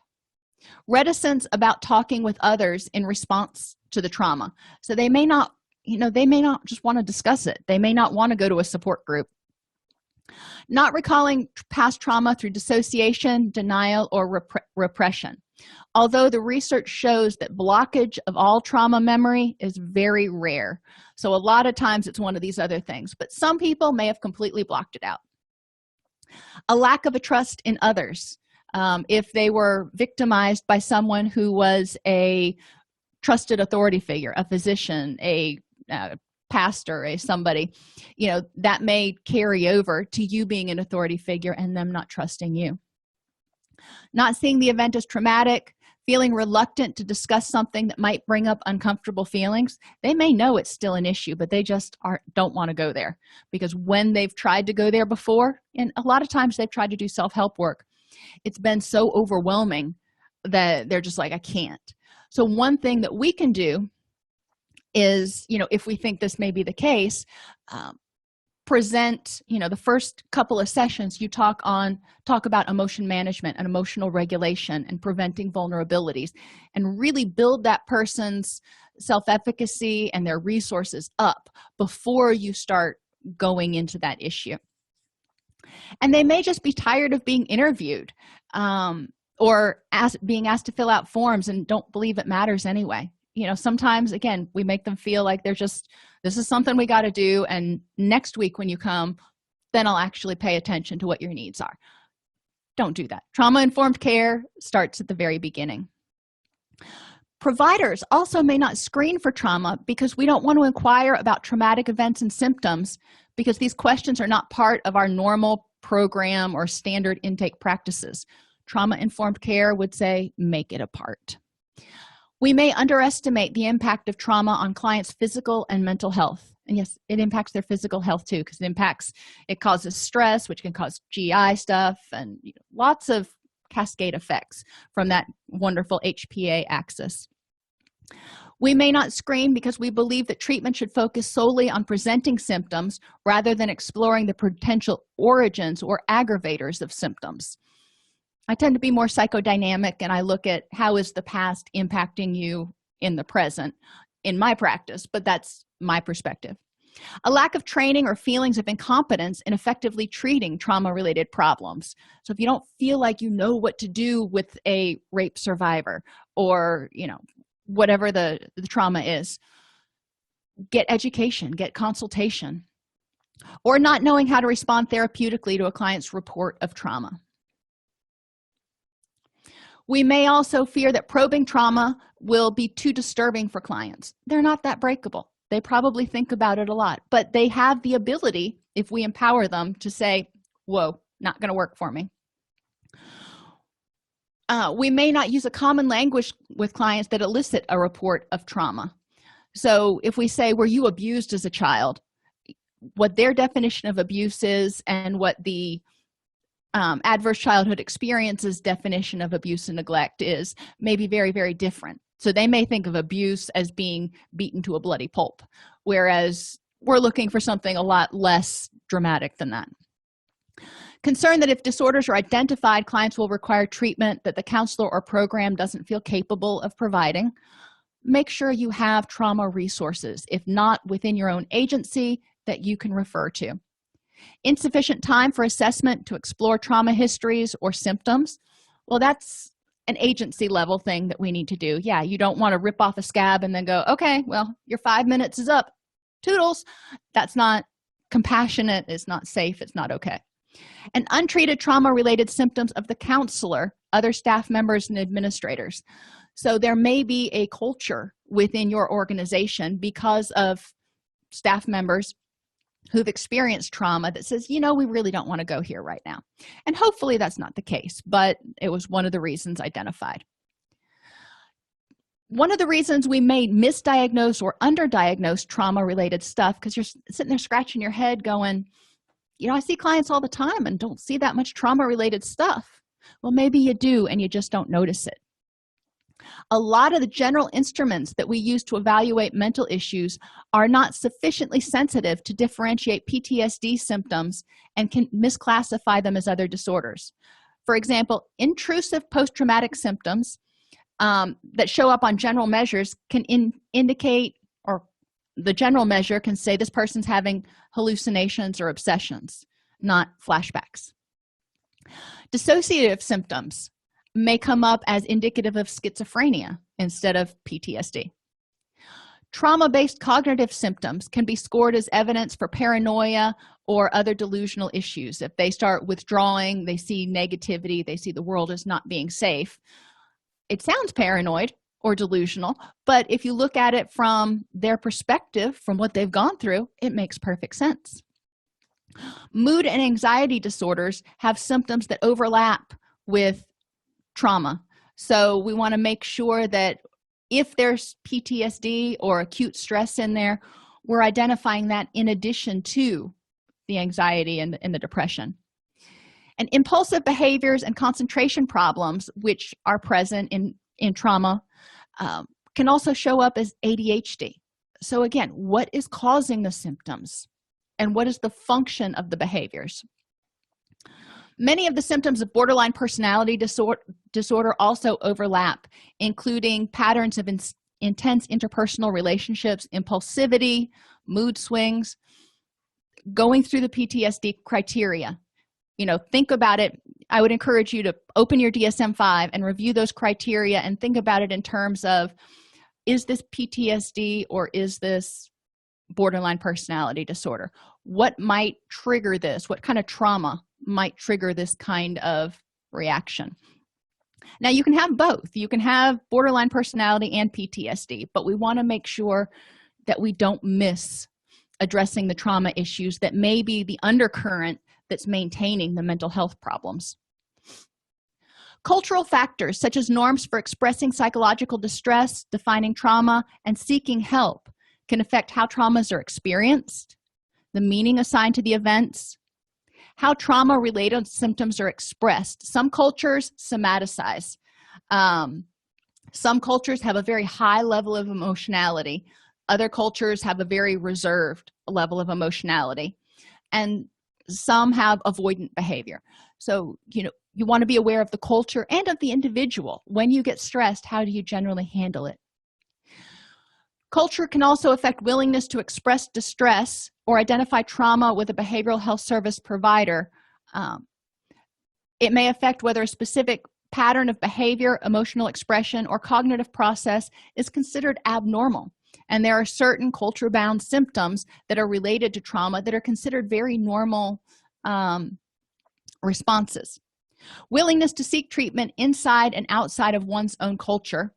Speaker 1: reticence about talking with others in response to the trauma. So they may not just want to discuss it. They may not want to go to a support group. Not recalling past trauma through dissociation, denial, or repression. Although the research shows that blockage of all trauma memory is very rare. So a lot of times it's one of these other things, but some people may have completely blocked it out. A lack of a trust in others. If they were victimized by someone who was a trusted authority figure, a physician, a pastor, somebody, that may carry over to you being an authority figure and them not trusting you. Not seeing the event as traumatic, feeling reluctant to discuss something that might bring up uncomfortable feelings. They may know it's still an issue, but they just don't want to go there, because when they've tried to go there before, and a lot of times they've tried to do self-help work, it's been so overwhelming that they're just like, I can't. So one thing that we can do is, if we think this may be the case, present, the first couple of sessions you talk about emotion management and emotional regulation and preventing vulnerabilities, and really build that person's self-efficacy and their resources up before you start going into that issue. And they may just be tired of being interviewed, or being asked to fill out forms and don't believe it matters anyway. Sometimes, again, we make them feel like this is something we got to do, and next week when you come, then I'll actually pay attention to what your needs are. Don't do that. Trauma-informed care starts at the very beginning. Providers also may not screen for trauma because we don't want to inquire about traumatic events and symptoms, because these questions are not part of our normal program or standard intake practices. Trauma-informed care would say, make it a part. We may underestimate the impact of trauma on clients' physical and mental health. And yes, it impacts their physical health too, because it causes stress, which can cause GI stuff, and lots of cascade effects from that wonderful HPA axis. We may not screen because we believe that treatment should focus solely on presenting symptoms rather than exploring the potential origins or aggravators of symptoms. I tend to be more psychodynamic, and I look at how is the past impacting you in the present in my practice, but that's my perspective. A lack of training or feelings of incompetence in effectively treating trauma-related problems. So if you don't feel like you know what to do with a rape survivor, or whatever the trauma is, get education, get consultation. Or not knowing how to respond therapeutically to a client's report of trauma. We may also fear that probing trauma will be too disturbing for clients. They're not that breakable. They probably think about it a lot, but they have the ability, if we empower them, to say, whoa, not going to work for me. We may not use a common language with clients that elicit a report of trauma. So if we say, were you abused as a child, what their definition of abuse is and what the adverse childhood experiences definition of abuse and neglect is may be very, very different. So they may think of abuse as being beaten to a bloody pulp, whereas we're looking for something a lot less dramatic than that. Concern that if disorders are identified, clients will require treatment that the counselor or program doesn't feel capable of providing. Make sure you have trauma resources, if not within your own agency, that you can refer to. Insufficient time for assessment to explore trauma histories or symptoms. Well, that's an agency level thing that we need to do. Yeah, you don't want to rip off a scab and then go, okay, well, your 5 minutes is up. Toodles. That's not compassionate. It's not safe. It's not okay. And untreated trauma-related symptoms of the counselor, other staff members, and administrators. So there may be a culture within your organization because of staff members who've experienced trauma that says, we really don't want to go here right now. And hopefully that's not the case, but it was one of the reasons identified. One of the reasons we may misdiagnose or underdiagnose trauma-related stuff, because you're sitting there scratching your head going, I see clients all the time and don't see that much trauma-related stuff. Well, maybe you do and you just don't notice it. A lot of the general instruments that we use to evaluate mental issues are not sufficiently sensitive to differentiate PTSD symptoms and can misclassify them as other disorders. For example, intrusive post-traumatic symptoms that show up on general measures can indicate, or the general measure can say this person's having hallucinations or obsessions, not flashbacks. Dissociative symptoms may come up as indicative of schizophrenia instead of PTSD. Trauma-based cognitive symptoms can be scored as evidence for paranoia or other delusional issues. If they start withdrawing, they see negativity, they see the world as not being safe. It sounds paranoid or delusional, but if you look at it from their perspective, from what they've gone through, it makes perfect sense. Mood and anxiety disorders have symptoms that overlap with trauma. So we want to make sure that if there's PTSD or acute stress in there, we're identifying that in addition to the anxiety and the depression. And impulsive behaviors and concentration problems, which are present in trauma, can also show up as ADHD. So again, what is causing the symptoms and what is the function of the behaviors? Many of the symptoms of borderline personality disorder also overlap, including patterns of intense interpersonal relationships, impulsivity, mood swings. Going through the PTSD criteria, think about it. I would encourage you to open your DSM-5 and review those criteria and think about it in terms of, is this PTSD or is this borderline personality disorder? What might trigger this? What kind of trauma might trigger this kind of reaction? Now, you can have both. You can have borderline personality and PTSD, but we want to make sure that we don't miss addressing the trauma issues that may be the undercurrent that's maintaining the mental health problems. Cultural factors such as norms for expressing psychological distress, defining trauma, and seeking help can affect how traumas are experienced, the meaning assigned to the events, how trauma-related symptoms are expressed. Some cultures somaticize. Some cultures have a very high level of emotionality. Other cultures have a very reserved level of emotionality. And some have avoidant behavior. So, you want to be aware of the culture and of the individual. When you get stressed, how do you generally handle it? Culture can also affect willingness to express distress or identify trauma with a behavioral health service provider. It may affect whether a specific pattern of behavior, emotional expression, or cognitive process is considered abnormal. And there are certain culture-bound symptoms that are related to trauma that are considered very normal responses. Willingness to seek treatment inside and outside of one's own culture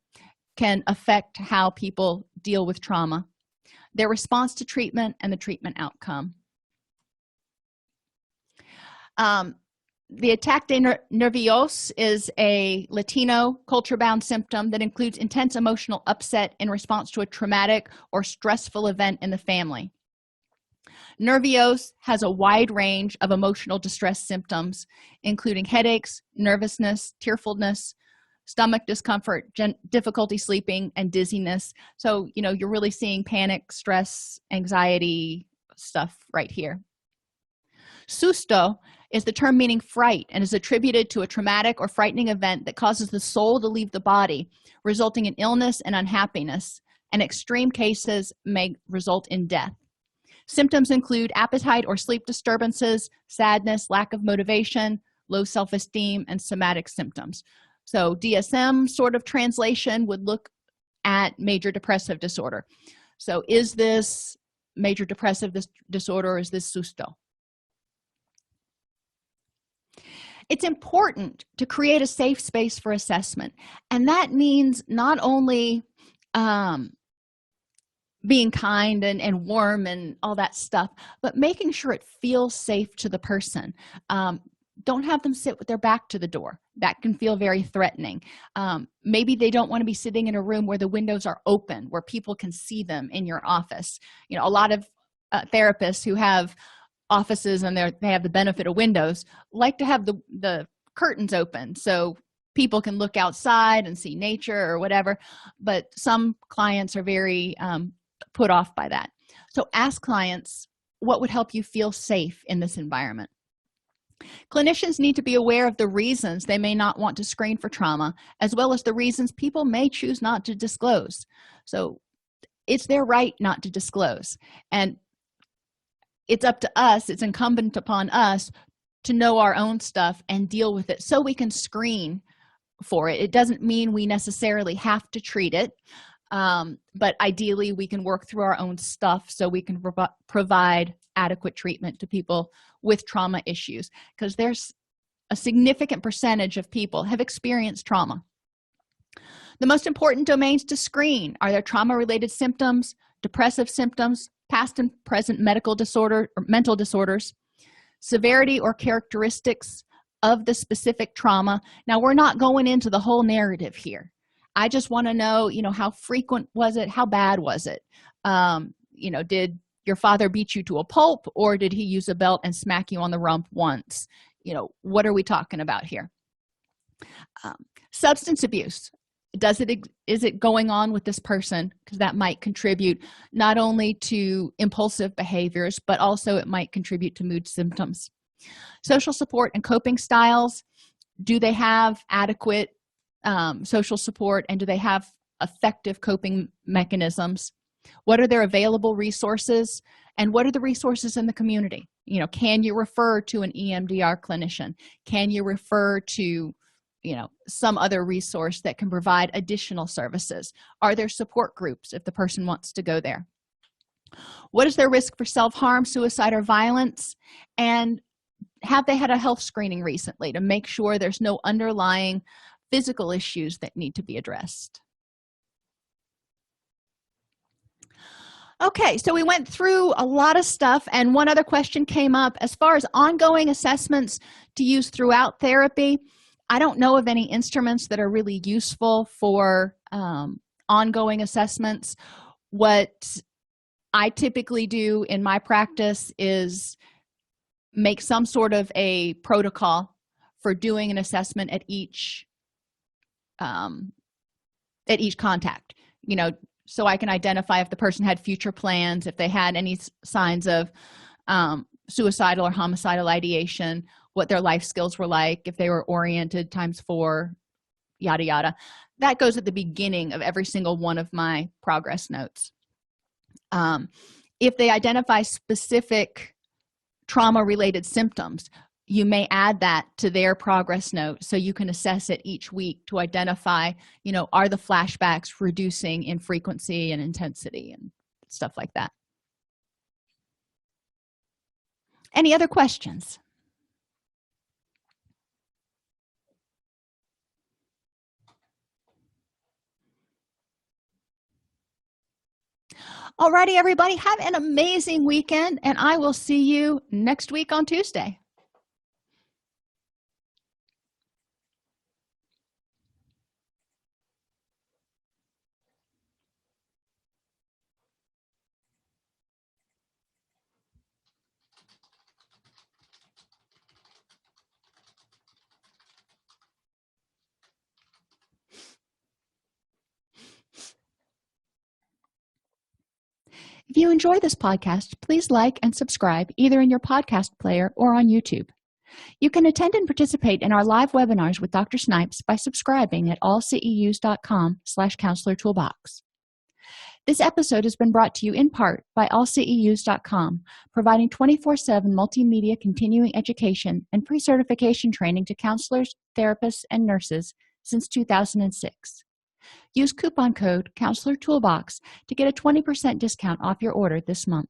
Speaker 1: can affect how people deal with trauma, their response to treatment, and the treatment outcome. The ataque de nervios is a Latino culture-bound symptom that includes intense emotional upset in response to a traumatic or stressful event in the family. Nervios has a wide range of emotional distress symptoms, including headaches, nervousness, tearfulness, stomach discomfort, difficulty sleeping, and dizziness. So, you're really seeing panic, stress, anxiety stuff right here. Susto is the term meaning fright and is attributed to a traumatic or frightening event that causes the soul to leave the body, resulting in illness and unhappiness, and extreme cases may result in death. Symptoms include appetite or sleep disturbances, sadness, lack of motivation, low self-esteem, and somatic symptoms. So DSM sort of translation would look at major depressive disorder. So is this major depressive disorder or is this susto? It's important to create a safe space for assessment, and that means not only being kind and warm and all that stuff, but making sure it feels safe to the person. Don't have them sit with their back to the door. That can feel very threatening. Maybe they don't want to be sitting in a room where the windows are open, where people can see them in your office. A lot of therapists who have offices and they have the benefit of windows like to have the curtains open so people can look outside and see nature or whatever, but some clients are very put off by that. So ask clients, what would help you feel safe in this environment? Clinicians need to be aware of the reasons they may not want to screen for trauma, as well as the reasons people may choose not to disclose. So it's their right not to disclose, and it's up to us, it's incumbent upon us to know our own stuff and deal with it so we can screen for it. It doesn't mean we necessarily have to treat it, but ideally we can work through our own stuff so we can provide adequate treatment to people with trauma issues, because there's a significant percentage of people have experienced trauma. The most important domains to screen are their trauma-related symptoms, depressive symptoms, past and present medical disorder or mental disorders, severity or characteristics of the specific trauma. Now, we're not going into the whole narrative here. I just want to know, how frequent was it? How bad was it? Did your father beat you to a pulp, or did he use a belt and smack you on the rump once? What are we talking about here? Substance abuse. Is it going on with this person? Because that might contribute not only to impulsive behaviors, but also it might contribute to mood symptoms. Social support and coping styles. Do they have adequate social support, and do they have effective coping mechanisms? What are their available resources, and what are the resources in the community? Can you refer to an EMDR clinician? Can you refer to some other resource that can provide additional services? Are there support groups if the person wants to go there? What is their risk for self-harm, suicide, or violence? And have they had a health screening recently to make sure there's no underlying physical issues that need to be addressed? Okay, so we went through a lot of stuff, and one other question came up as far as ongoing assessments to use throughout therapy. I don't know of any instruments that are really useful for ongoing assessments. What I typically do in my practice is make some sort of a protocol for doing an assessment at each contact, so I can identify if the person had future plans, if they had any signs of suicidal or homicidal ideation, what their life skills were like, if they were oriented ×4, yada yada. That goes at the beginning of every single one of my progress notes. If they identify specific trauma-related symptoms, you may add that to their progress note so you can assess it each week to identify, are the flashbacks reducing in frequency and intensity and stuff like that. Any other questions? Alrighty, everybody, have an amazing weekend, and I will see you next week on Tuesday. If you enjoy this podcast, please like and subscribe either in your podcast player or on YouTube. You can attend and participate in our live webinars with Dr. Snipes by subscribing at allceus.com/counselor toolbox. This episode has been brought to you in part by allceus.com, providing 24/7 multimedia continuing education and pre-certification training to counselors, therapists, and nurses since 2006. Use coupon code Counselor Toolbox to get a 20% discount off your order this month.